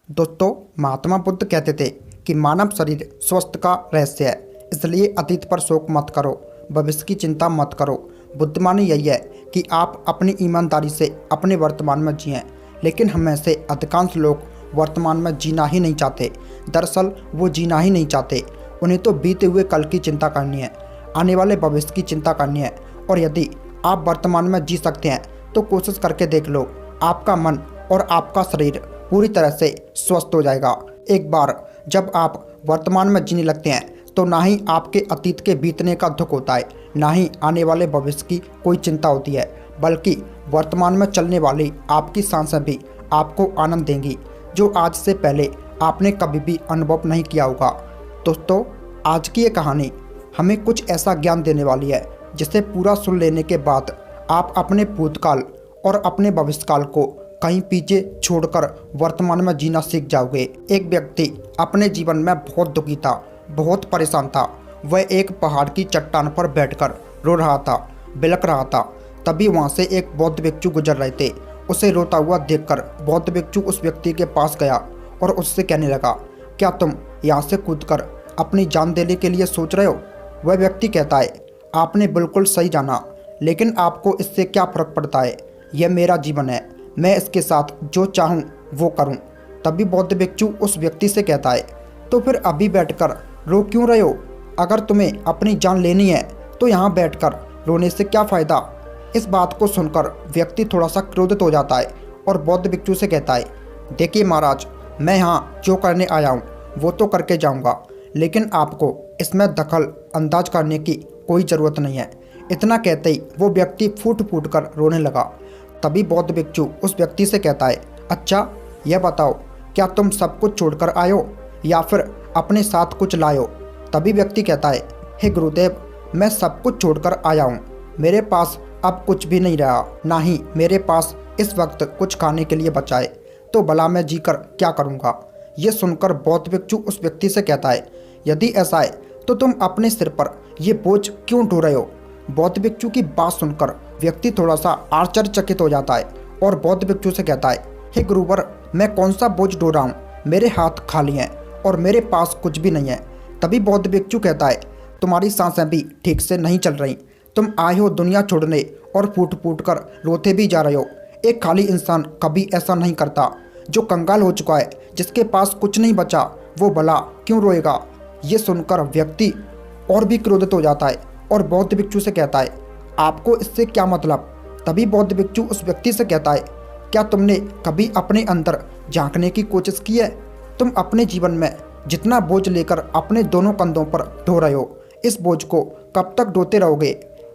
दोस्तों, महात्मा बुद्ध कहते थे कि मानव शरीर स्वस्थ का रहस्य है। इसलिए अतीत पर शोक मत करो, भविष्य की चिंता मत करो। बुद्धिमानी यही है कि आप अपनी ईमानदारी से अपने वर्तमान में जिएं। लेकिन हम में से अधिकांश लोग वर्तमान में जीना ही नहीं चाहते। दरअसल वो जीना ही नहीं चाहते। उन्हें तो बीते हुए कल की चिंता करनी है, आने वाले भविष्य की चिंता करनी है। और यदि आप वर्तमान में जी सकते हैं तो कोशिश करके देख लो, आपका मन और आपका शरीर पूरी तरह से स्वस्थ हो जाएगा। एक बार जब आप वर्तमान में जीने लगते हैं तो ना ही आपके अतीत के बीतने का दुख होता है, ना ही आने वाले भविष्य की कोई चिंता होती है, बल्कि वर्तमान में चलने वाली आपकी सांसें भी आपको आनंद देंगी, जो आज से पहले आपने कभी भी अनुभव नहीं किया होगा। दोस्तों, आज की ये कहानी हमें कुछ ऐसा ज्ञान देने वाली है जिसे पूरा सुन लेने के बाद आप अपने भूतकाल और अपने भविष्यकाल को कहीं पीछे छोड़कर वर्तमान में जीना सीख जाओगे। एक व्यक्ति अपने जीवन में बहुत दुखी था, बहुत परेशान था। वह एक पहाड़ की चट्टान पर बैठकर रो रहा था, बिलख रहा था। तभी वहां से एक बौद्ध भिक्षु गुजर रहे थे। उसे रोता हुआ देखकर बौद्ध भिक्षु उस व्यक्ति के पास गया और उससे कहने लगा, क्या तुम यहाँ से कूदकर अपनी जान देने के लिए सोच रहे हो? वह व्यक्ति कहता है, आपने बिल्कुल सही जाना, लेकिन आपको इससे क्या फर्क पड़ता है? यह मेरा जीवन है, मैं इसके साथ जो चाहूँ वो करूँ। तभी बौद्ध भिक्षु उस व्यक्ति से कहता है, तो फिर अभी बैठकर रो क्यों रहे हो? अगर तुम्हें अपनी जान लेनी है तो यहाँ बैठकर रोने से क्या फ़ायदा? इस बात को सुनकर व्यक्ति थोड़ा सा क्रोधित हो जाता है और बौद्ध भिक्षु से कहता है, देखिए महाराज, मैं यहाँ जो करने आया हूँ वो तो करके जाऊँगा, लेकिन आपको इसमें दखल अंदाज करने की कोई ज़रूरत नहीं है। इतना कहते ही वो व्यक्ति फूट फूट कर रोने लगा। तभी बौद्ध भिक्षु उस व्यक्ति से कहता है, अच्छा यह बताओ, क्या तुम सब कुछ छोड़कर आए हो या फिर अपने साथ कुछ लाए हो? तभी व्यक्ति कहता है, हे गुरुदेव, मैं सब कुछ छोड़कर आया हूँ। मेरे पास अब कुछ भी नहीं रहा, ना ही मेरे पास इस वक्त कुछ खाने के लिए बचा है, तो भला मैं जीकर क्या करूँगा? ये सुनकर बौद्ध भिक्षु उस व्यक्ति से कहता है, यदि ऐसा है तो तुम अपने सिर पर ये बोझ क्यों ढो रहे हो? बौद्ध भिक्षु की बात सुनकर व्यक्ति थोड़ा सा आश्चर्यचकित हो जाता है और बौद्ध भिक्षु से कहता है, हे गुरुवर, मैं कौन सा बोझ ढो रहा हूँ? मेरे हाथ खाली हैं और मेरे पास कुछ भी नहीं है। तभी बौद्ध भिक्षु कहता है, तुम्हारी सांसें भी ठीक से नहीं चल रही। तुम आए हो दुनिया छोड़ने और फूट फूट कर रोते भी जा रहे हो। एक खाली इंसान कभी ऐसा नहीं करता। जो कंगाल हो चुका है, जिसके पास कुछ नहीं बचा, वो भला क्यों रोएगा? ये सुनकर व्यक्ति और भी क्रोधित हो जाता है और बौद्ध भिक्षु से कहता है, आपको इससे क्या मतलब? तभी बौद्ध भिक्षु उस व्यक्ति से कहता है, क्या तुमने कभी अपने अंदर झांकने की कोशिश की है? तुम अपने जीवन में जितना बोझ लेकर अपने दोनों कंधों पर ढो रहे हो, इस बोझ को कब तक ढोते रहोगे?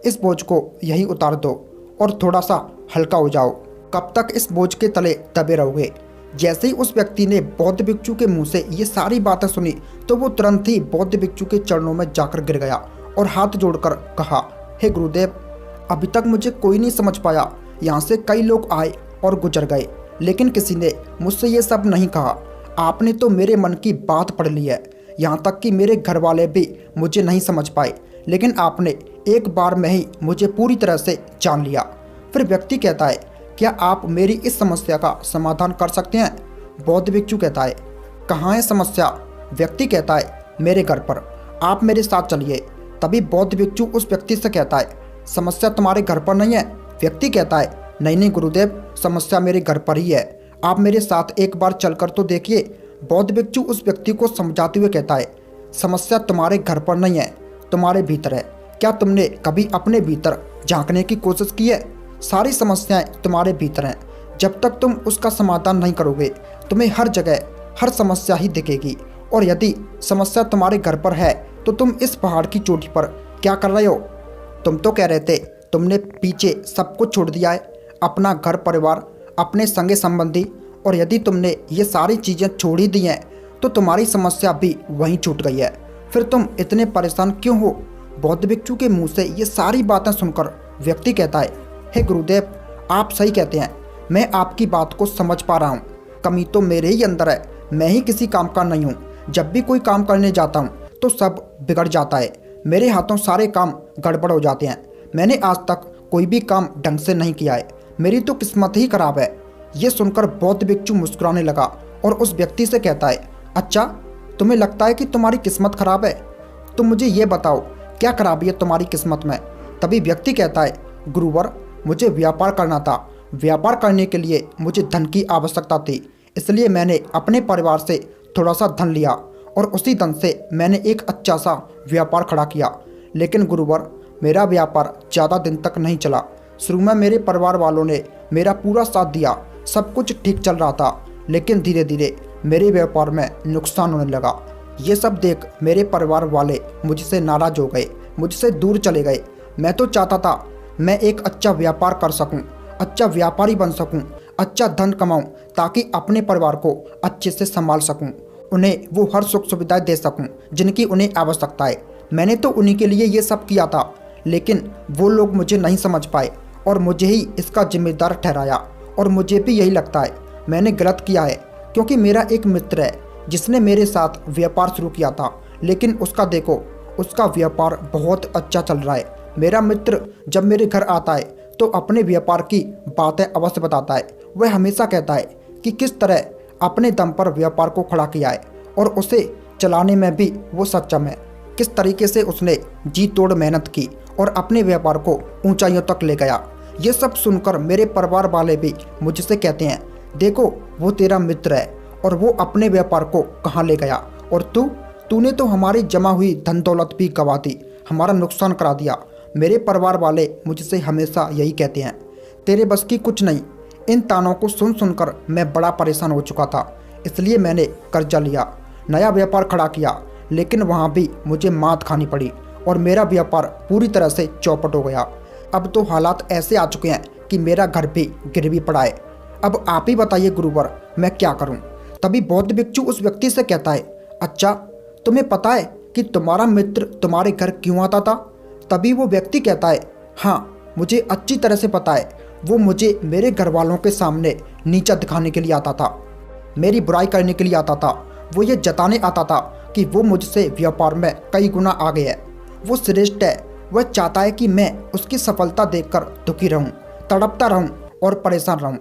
इस बोझ को यहीं उतार दो और थोड़ा सा हल्का हो जाओ। कब तक इस बोझ के तले दबे रहोगे? जैसे ही उस व्यक्ति ने बौद्ध भिक्षु के मुंह से ये सारी बातें सुनी तो वो तुरंत ही बौद्ध भिक्षु के चरणों में जाकर गिर गया और हाथ जोड़कर कहा, हे गुरुदेव, अभी तक मुझे कोई नहीं समझ पाया। यहाँ से कई लोग आए और गुजर गए, लेकिन किसी ने मुझसे ये सब नहीं कहा। आपने तो मेरे मन की बात पढ़ ली है। यहाँ तक कि मेरे घर वाले भी मुझे नहीं समझ पाए, लेकिन आपने एक बार में ही मुझे पूरी तरह से जान लिया। फिर व्यक्ति कहता है, क्या आप मेरी इस समस्या का समाधान कर सकते हैं? बौद्ध भिक्षु कहता है, कहाँ है समस्या? व्यक्ति कहता है, मेरे घर पर, आप मेरे साथ चलिए। तभी बौद्ध भिक्षु उस व्यक्ति से कहता है, समस्या तुम्हारे घर पर नहीं है? व्यक्ति कहता है, नहीं नहीं गुरुदेव, समस्या मेरे घर पर ही है। आप मेरे साथ एक बार चलकर तो देखिए। बौद्ध भिक्षु उस व्यक्ति को समझाते हुए कहता है, समस्या तुम्हारे घर पर नहीं है, तुम्हारे भीतर है। क्या तुमने कभी अपने भीतर झांकने की कोशिश की है? सारी समस्याएं तुम्हारे भीतर हैं। जब तक तुम उसका समाधान नहीं करोगे, तुम्हें हर जगह हर समस्या ही दिखेगी। और यदि समस्या तुम्हारे घर पर है तो तुम इस पहाड़ की चोटी पर क्या कर रहे हो? तुम तो कह रहे थे तुमने पीछे सब कुछ छोड़ दिया है, अपना घर परिवार, अपने संगे संबंधी, और यदि तुमने ये सारी चीज़ें छोड़ ही दी हैं तो तुम्हारी समस्या भी वहीं छूट गई है। फिर तुम इतने परेशान क्यों हो? बौद्ध भिक्षु के मुंह से ये सारी बातें सुनकर व्यक्ति कहता है, हे गुरुदेव, आप सही कहते हैं, मैं आपकी बात को समझ पा रहा हूँ। कमी तो मेरे ही अंदर है, मैं ही किसी काम का नहीं हूँ। जब भी कोई काम करने जाता हूँ तो सब बिगड़ जाता है, मेरे हाथों सारे काम गड़बड़ हो जाते हैं। मैंने आज तक कोई भी काम ढंग से नहीं किया है, मेरी तो किस्मत ही खराब है। ये सुनकर बौद्ध भिक्षु मुस्कुराने लगा और उस व्यक्ति से कहता है, अच्छा, तुम्हें लगता है कि तुम्हारी किस्मत खराब है? तुम मुझे ये बताओ, क्या खराबी है तुम्हारी किस्मत में? तभी व्यक्ति कहता है, गुरुवर, मुझे व्यापार करना था। व्यापार करने के लिए मुझे धन की आवश्यकता थी, इसलिए मैंने अपने परिवार से थोड़ा सा धन लिया और उसी धन से मैंने एक अच्छा सा व्यापार खड़ा किया। लेकिन गुरुवर, मेरा व्यापार ज़्यादा दिन तक नहीं चला। शुरू में मेरे परिवार वालों ने मेरा पूरा साथ दिया, सब कुछ ठीक चल रहा था, लेकिन धीरे धीरे मेरे व्यापार में नुकसान होने लगा। ये सब देख मेरे परिवार वाले मुझसे नाराज़ हो गए, मुझसे दूर चले गए। मैं तो चाहता था मैं एक अच्छा व्यापार कर सकूं, अच्छा व्यापारी बन सकूं, अच्छा धन कमाऊं, ताकि अपने परिवार को अच्छे से संभाल सकूं, उन्हें वो हर सुख सुविधाएं दे सकूं जिनकी उन्हें आवश्यकता है। मैंने तो उन्हीं के लिए ये सब किया था, लेकिन वो लोग मुझे नहीं समझ पाए और मुझे ही इसका जिम्मेदार ठहराया। और मुझे भी यही लगता है मैंने गलत किया है, क्योंकि मेरा एक मित्र है जिसने मेरे साथ व्यापार शुरू किया था, लेकिन उसका देखो, उसका व्यापार बहुत अच्छा चल रहा है। मेरा मित्र जब मेरे घर आता है तो अपने व्यापार की बातें अवश्य बताता है। वह हमेशा कहता है कि किस तरह अपने दम पर व्यापार को खड़ा किया है और उसे चलाने में भी वो सक्षम है, किस तरीके से उसने जी तोड़ मेहनत की और अपने व्यापार को ऊंचाइयों तक ले गया। ये सब सुनकर मेरे परिवार वाले भी मुझसे कहते हैं, देखो, वो तेरा मित्र है और वो अपने व्यापार को कहाँ ले गया, और तूने तो हमारी जमा हुई धन दौलत भी गंवा दी, हमारा नुकसान करा दिया। मेरे परिवार वाले मुझसे हमेशा यही कहते हैं, तेरे बस की कुछ नहीं। इन तानों को सुन सुनकर मैं बड़ा परेशान हो चुका था, इसलिए मैंने कर्जा लिया, नया व्यापार खड़ा किया, लेकिन वहाँ भी मुझे मात खानी पड़ी और मेरा व्यापार पूरी तरह से चौपट हो गया। अब तो हालात ऐसे आ चुके हैं कि मेरा घर भी गिरवी पड़ा है। अब आप ही बताइए गुरुवर, मैं क्या करूं? तभी बौद्ध भिक्षु उस व्यक्ति से कहता है, अच्छा, तुम्हें पता है कि तुम्हारा मित्र तुम्हारे घर क्यों आता था? तभी वो व्यक्ति कहता है, हाँ, मुझे अच्छी तरह से पता है। वो मुझे मेरे घर वालों के सामने नीचा दिखाने के लिए आता था, मेरी बुराई करने के लिए आता था। वो ये जताने आता था कि वो मुझसे व्यापार में कई गुना आगे है, वो श्रेष्ठ है। वह चाहता है कि मैं उसकी सफलता देखकर दुखी रहूं, तड़पता रहूं और परेशान रहूं।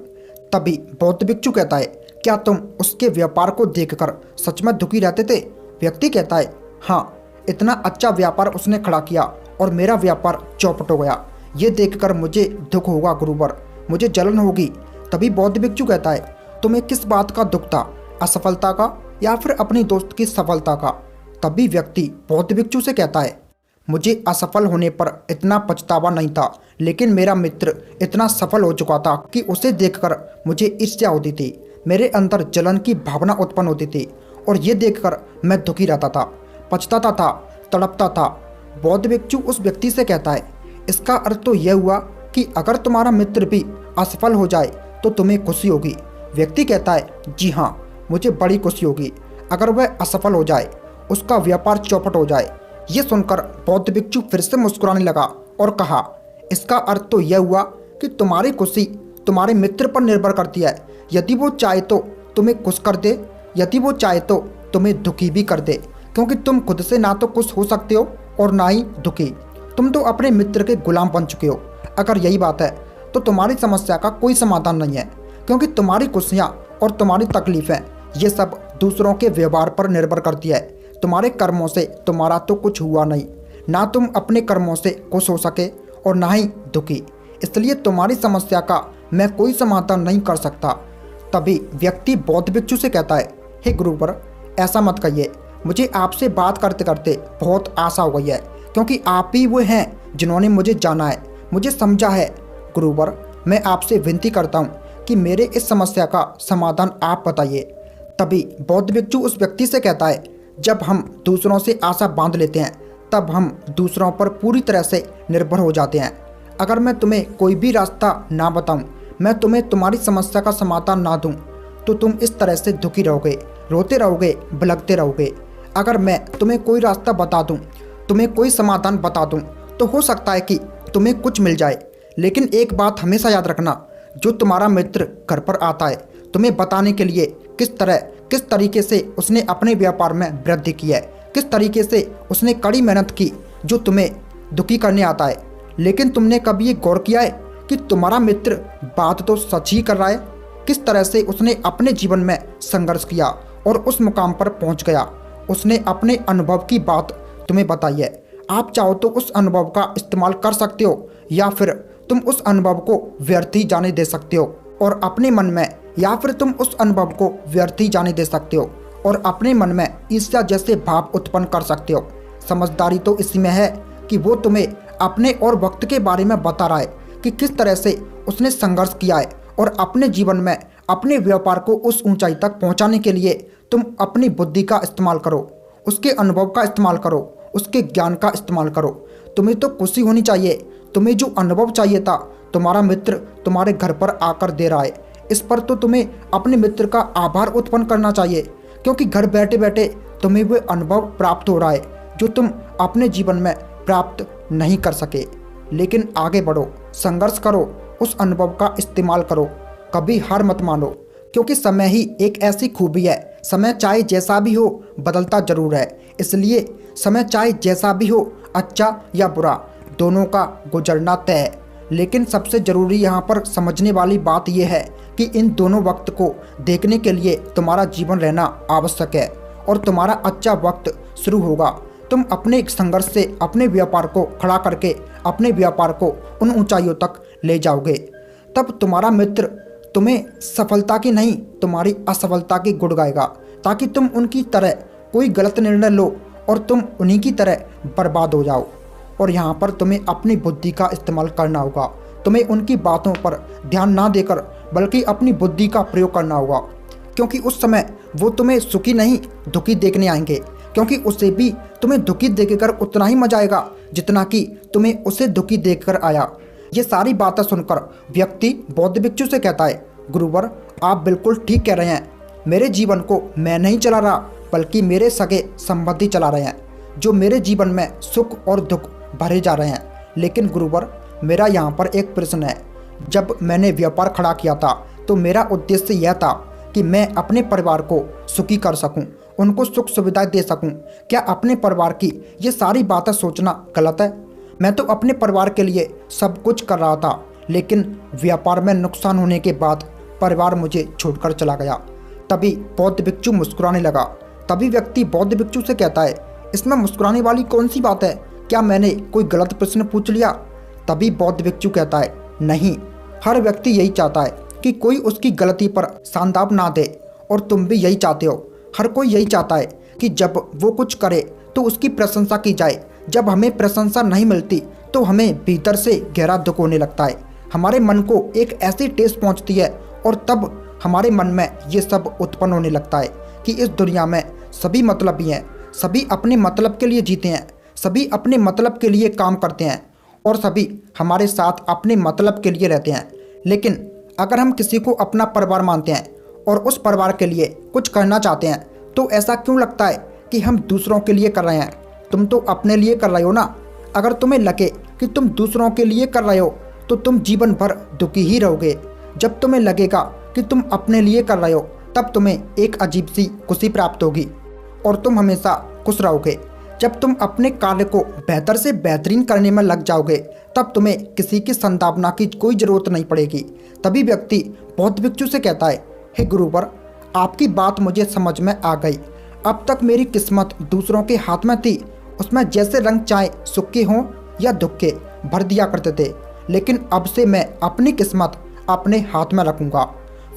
तभी बौद्ध भिक्षु कहता है, क्या तुम उसके व्यापार को देखकर सच में दुखी रहते थे? व्यक्ति कहता है, हाँ, इतना अच्छा व्यापार उसने खड़ा किया और मेरा व्यापार चौपट हो गया। ये देखकर मुझे दुख होगा गुरुवर, मुझे जलन होगी। तभी बौद्ध भिक्षु कहता है, तुम्हें किस बात का दुख था, असफलता का या फिर अपनी दोस्त की सफलता का? तभी व्यक्ति बौद्ध भिक्षु से कहता है, मुझे असफल होने पर इतना पछतावा नहीं था, लेकिन मेरा मित्र इतना सफल हो चुका था कि उसे देखकर मुझे ईर्ष्या होती थी, मेरे अंदर जलन की भावना उत्पन्न होती थी और ये देखकर मैं दुखी रहता था, पछताता था, तड़पता था। बौद्ध भिक्षु उस व्यक्ति से कहता है, इसका अर्थ तो यह हुआ कि अगर तुम्हारा मित्र भी असफल हो जाए तो तुम्हें खुशी होगी। व्यक्ति कहता है, जी हाँ, मुझे बड़ी खुशी होगी अगर वह असफल हो जाए, उसका व्यापार चौपट हो जाए। ये सुनकर बौद्ध भिक्षु फिर से मुस्कुराने लगा और कहा, इसका अर्थ तो यह हुआ कि तुम्हारी खुशी तुम्हारे मित्र पर निर्भर करती है। यदि वो चाहे तो तुम्हें खुश कर दे, यदि वो चाहे तो तुम्हें दुखी भी कर दे, क्योंकि तुम खुद से ना तो खुश हो सकते हो और ना ही दुखी। तुम तो अपने मित्र के गुलाम बन चुके हो। अगर यही बात है तो तुम्हारी समस्या का कोई समाधान नहीं है, क्योंकि तुम्हारी खुशियाँ और तुम्हारी तकलीफ़ें ये सब दूसरों के व्यवहार पर निर्भर करती है। तुम्हारे कर्मों से तुम्हारा तो कुछ हुआ नहीं, ना तुम अपने कर्मों से खुश हो सके और ना ही दुखी, इसलिए तुम्हारी समस्या का मैं कोई समाधान नहीं कर सकता। तभी व्यक्ति बौद्ध भिक्षु से कहता है, हे गुरुवर, ऐसा मत कहिए, मुझे आपसे बात करते करते बहुत आशा हो गई है, क्योंकि आप ही वो हैं जिन्होंने मुझे जाना है, मुझे समझा है। गुरुवर, मैं आपसे विनती करता हूँ कि मेरे इस समस्या का समाधान आप बताइए। तभी बौद्ध भिक्षु उस व्यक्ति से कहता है, जब हम दूसरों से आशा बांध लेते हैं तब हम दूसरों पर पूरी तरह से निर्भर हो जाते हैं। अगर मैं तुम्हें कोई भी रास्ता ना बताऊं, मैं तुम्हें तुम्हारी समस्या का समाधान ना दूं, तो तुम इस तरह से दुखी रहोगे, रोते रहोगे, बिलखते रहोगे। अगर मैं तुम्हें कोई रास्ता बता दूं, तुम्हें कोई समाधान बता दूं, तो हो सकता है कि तुम्हें कुछ मिल जाए। लेकिन एक बात हमेशा याद रखना, जो तुम्हारा मित्र घर पर आता है तुम्हें बताने के लिए किस तरीके से उसने अपने व्यापार में वृद्धि की है, किस तरीके से उसने कड़ी मेहनत की, जो तुम्हें दुखी करने आता है। लेकिन तुमने कभी ये गौर किया है कि तुम्हारा मित्र बात तो सच ही कर रहा है, किस तरह से उसने अपने जीवन में संघर्ष किया और उस मुकाम पर पहुंच गया। उसने अपने अनुभव की बात तुम्हें बताई है। आप चाहो तो उस अनुभव का इस्तेमाल कर सकते हो या फिर तुम उस अनुभव को व्यर्थ ही जाने दे सकते हो और अपने मन में, या फिर तुम उस अनुभव को व्यर्थ ही जाने दे सकते हो और अपने मन में ईर्ष्या जैसे भाव उत्पन्न कर सकते हो। समझदारी तो इसी में है कि वो तुम्हें अपने और वक्त के बारे में बता रहा है कि किस तरह से उसने संघर्ष किया है और अपने जीवन में अपने व्यापार को उस ऊंचाई तक पहुंचाने के लिए तुम अपनी बुद्धि का इस्तेमाल करो, उसके अनुभव का इस्तेमाल करो, उसके ज्ञान का इस्तेमाल करो। तुम्हें तो खुशी होनी चाहिए। तुम्हें जो अनुभव चाहिए था तुम्हारा मित्र तुम्हारे घर पर आकर दे रहा है। इस पर तो तुम्हें अपने मित्र का आभार उत्पन्न करना चाहिए, क्योंकि घर बैठे बैठे तुम्हें वो अनुभव प्राप्त हो रहा है जो तुम अपने जीवन में प्राप्त नहीं कर सके। लेकिन आगे बढ़ो, संघर्ष करो, उस अनुभव का इस्तेमाल करो, कभी हार मत मानो, क्योंकि समय ही एक ऐसी खूबी है, समय चाहे जैसा भी हो बदलता जरूर है। इसलिए समय चाहे जैसा भी हो, अच्छा या बुरा, दोनों का गुजरना तय है। लेकिन सबसे ज़रूरी यहाँ पर समझने वाली बात यह है कि इन दोनों वक्त को देखने के लिए तुम्हारा जीवन रहना आवश्यक है और तुम्हारा अच्छा वक्त शुरू होगा। तुम अपने संघर्ष से अपने व्यापार को खड़ा करके अपने व्यापार को उन ऊंचाइयों तक ले जाओगे। तब तुम्हारा मित्र तुम्हें सफलता की नहीं, तुम्हारी असफलता की गुण गाएगा, ताकि तुम उनकी तरह कोई गलत निर्णय लो और तुम उन्हीं की तरह बर्बाद हो जाओ। और यहाँ पर तुम्हें अपनी बुद्धि का इस्तेमाल करना होगा। तुम्हें उनकी बातों पर ध्यान ना देकर बल्कि अपनी बुद्धि का प्रयोग करना होगा, क्योंकि उस समय वो तुम्हें सुखी नहीं दुखी देखने आएंगे, क्योंकि उसे भी तुम्हें दुखी देखकर उतना ही मजा आएगा जितना कि तुम्हें उसे दुखी देखकर आया। ये सारी बातें सुनकर व्यक्ति बौद्ध भिक्षु से कहता है, गुरुवर आप बिल्कुल ठीक कह रहे हैं। मेरे जीवन को मैं नहीं चला रहा, बल्कि मेरे सगे संबंधी चला रहे हैं, जो मेरे जीवन में सुख और दुख भरे जा रहे हैं। लेकिन गुरुवर मेरा यहाँ पर एक प्रश्न है। जब मैंने व्यापार खड़ा किया था तो मेरा उद्देश्य यह था कि मैं अपने परिवार को सुखी कर सकूं, उनको सुख सुविधाएं दे सकूं। क्या अपने परिवार की ये सारी बातें सोचना गलत है? मैं तो अपने परिवार के लिए सब कुछ कर रहा था, लेकिन व्यापार में नुकसान होने के बाद परिवार मुझे छोड़कर चला गया। तभी बौद्ध भिक्षु मुस्कुराने लगा। तभी व्यक्ति बौद्ध भिक्षु से कहता है, इसमें मुस्कुराने वाली कौन सी बात है? क्या मैंने कोई गलत प्रश्न पूछ लिया? तभी बौद्ध भिक्षु कहता है, नहीं, हर व्यक्ति यही चाहता है कि कोई उसकी गलती पर सांदाप ना दे, और तुम भी यही चाहते हो। हर कोई यही चाहता है कि जब वो कुछ करे तो उसकी प्रशंसा की जाए। जब हमें प्रशंसा नहीं मिलती तो हमें भीतर से गहरा दुख होने लगता है। हमारे मन को एक ऐसी ठेस पहुंचती है और तब हमारे मन में ये सब उत्पन्न होने लगता है कि इस दुनिया में सभी मतलबी हैं, सभी अपने मतलब के लिए जीते हैं, सभी अपने मतलब के लिए काम करते हैं और सभी हमारे साथ अपने मतलब के लिए रहते हैं। लेकिन अगर हम किसी को अपना परिवार मानते हैं और उस परिवार के लिए कुछ करना चाहते हैं तो ऐसा क्यों लगता है कि हम दूसरों के लिए कर रहे हैं? तुम तो अपने लिए कर रहे हो ना। अगर तुम्हें लगे कि तुम दूसरों के लिए कर रहे हो तो तुम जीवन भर दुखी ही रहोगे। जब तुम्हें लगेगा कि तुम अपने लिए कर रहे हो तब तुम्हें एक अजीब सी खुशी प्राप्त होगी और तुम हमेशा खुश रहोगे। जब तुम अपने कार्य को बेहतर से बेहतरीन करने में लग जाओगे तब तुम्हें किसी की संतापना की कोई ज़रूरत नहीं पड़ेगी। तभी व्यक्ति बौद्ध भिक्षु से कहता है, हे गुरुवर आपकी बात मुझे समझ में आ गई। अब तक मेरी किस्मत दूसरों के हाथ में थी, उसमें जैसे रंग चाहे सुख के हों या दुख के भर दिया करते थे। लेकिन अब से मैं अपनी किस्मत अपने हाथ में रखूँगा,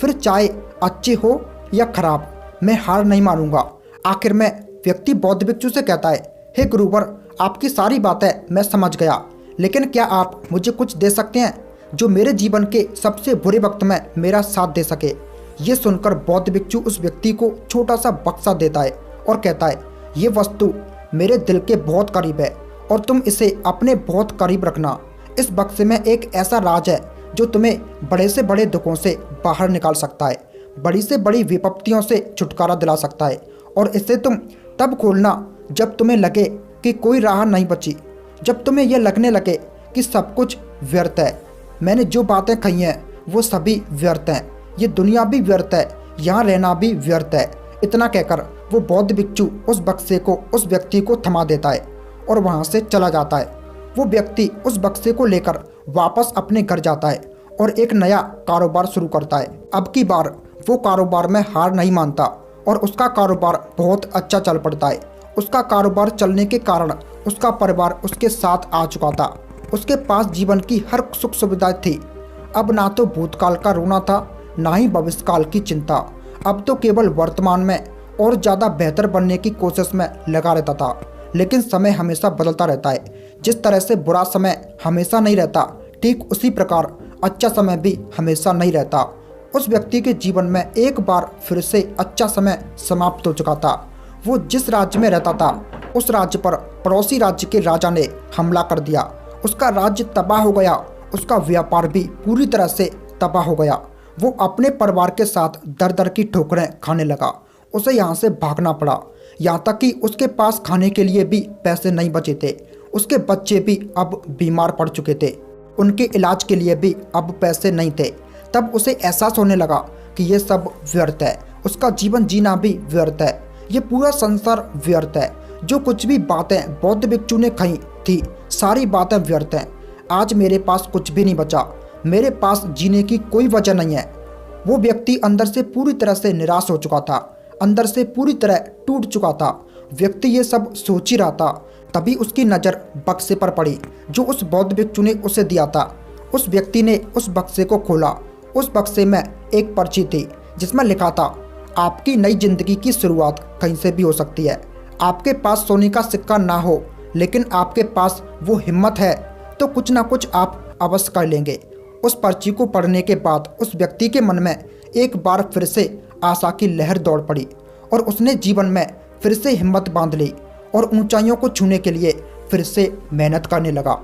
फिर चाहे अच्छे हो या खराब, मैं हार नहीं मानूंगा। आखिर में व्यक्ति बौद्ध भिक्षु से कहता है, हे गुरुवर आपकी सारी बातें मैं समझ गया, लेकिन क्या आप मुझे कुछ दे सकते हैं जो मेरे जीवन के सबसे बुरे वक्त में मेरा साथ दे सके? ये सुनकर बौद्ध भिक्षु उस व्यक्ति को छोटा सा बक्सा देता है और कहता है, ये वस्तु मेरे दिल के बहुत करीब है और तुम इसे अपने बहुत करीब रखना। इस बक्से में एक ऐसा राज है जो तुम्हें बड़े से बड़े दुखों से बाहर निकाल सकता है, बड़ी से बड़ी विपत्तियों से छुटकारा दिला सकता है। और इसे तुम तब खोलना जब तुम्हें लगे कि कोई राह नहीं बची, जब तुम्हें यह लगने लगे कि सब कुछ व्यर्थ है। मैंने जो बातें कही हैं वो सभी व्यर्थ हैं, ये दुनिया भी व्यर्थ है, यहाँ रहना भी व्यर्थ है। इतना कहकर वो बौद्ध भिक्षु उस बक्से को उस व्यक्ति को थमा देता है और वहाँ से चला जाता है। वो व्यक्ति उस बक्से को लेकर वापस अपने घर जाता है और एक नया कारोबार शुरू करता है। अब की बार वो कारोबार में हार नहीं मानता और उसका कारोबार बहुत अच्छा चल पड़ता है। उसका कारोबार चलने के कारण उसका परिवार उसके साथ आ चुका था। उसके पास जीवन की हर सुख सुविधा थी। अब ना तो भूतकाल का रोना था, ना ही भविष्यकाल की चिंता। अब तो केवल वर्तमान में और ज़्यादा बेहतर बनने की कोशिश में लगा रहता था। लेकिन समय हमेशा बदलता रहता है। जिस तरह से बुरा समय हमेशा नहीं रहता, ठीक उसी प्रकार अच्छा समय भी हमेशा नहीं रहता। उस व्यक्ति के जीवन में एक बार फिर से अच्छा समय समाप्त हो चुका था। वो जिस राज्य में रहता था, उस राज्य पर पड़ोसी राज्य के राजा ने हमला कर दिया। उसका राज्य तबाह हो गया। उसका व्यापार भी पूरी तरह से तबाह हो गया। वो अपने परिवार के साथ दर दर की ठोकरें खाने लगा। उसे यहाँ से भागना पड़ा, यहाँ तक कि उसके पास खाने के लिए भी पैसे नहीं बचे थे। उसके बच्चे भी अब बीमार पड़ चुके थे। उनके इलाज के लिए भी अब पैसे नहीं थे। तब उसे एहसास होने लगा कि ये सब व्यर्थ है। उसका जीवन जीना भी व्यर्थ है। ये पूरा संसार व्यर्थ है। जो कुछ भी बातें बौद्ध भिक्षु ने कही थी, सारी बातें व्यर्थ हैं। आज मेरे पास कुछ भी नहीं बचा। मेरे पास जीने की कोई वजह नहीं है। वो व्यक्ति अंदर से पूरी तरह से निराश हो चुका था, अंदर से पूरी तरह टूट चुका था। व्यक्ति ये सब सोच ही रहा था, तभी उसकी नज़र बक्से पर पड़ी जो उस बौद्ध भिक्षु ने उसे दिया था। उस व्यक्ति ने उस बक्से को खोला। उस बक्से में एक पर्ची थी जिसमें लिखा था, आपकी नई जिंदगी की शुरुआत कहीं से भी हो सकती है। आपके पास सोने का सिक्का ना हो, लेकिन आपके पास वो हिम्मत है तो कुछ ना कुछ आप अवश्य कर लेंगे। उस पर्ची को पढ़ने के बाद उस व्यक्ति के मन में एक बार फिर से आशा की लहर दौड़ पड़ी और उसने जीवन में फिर से हिम्मत बांध ली और ऊंचाइयों को छूने के लिए फिर से मेहनत करने लगा।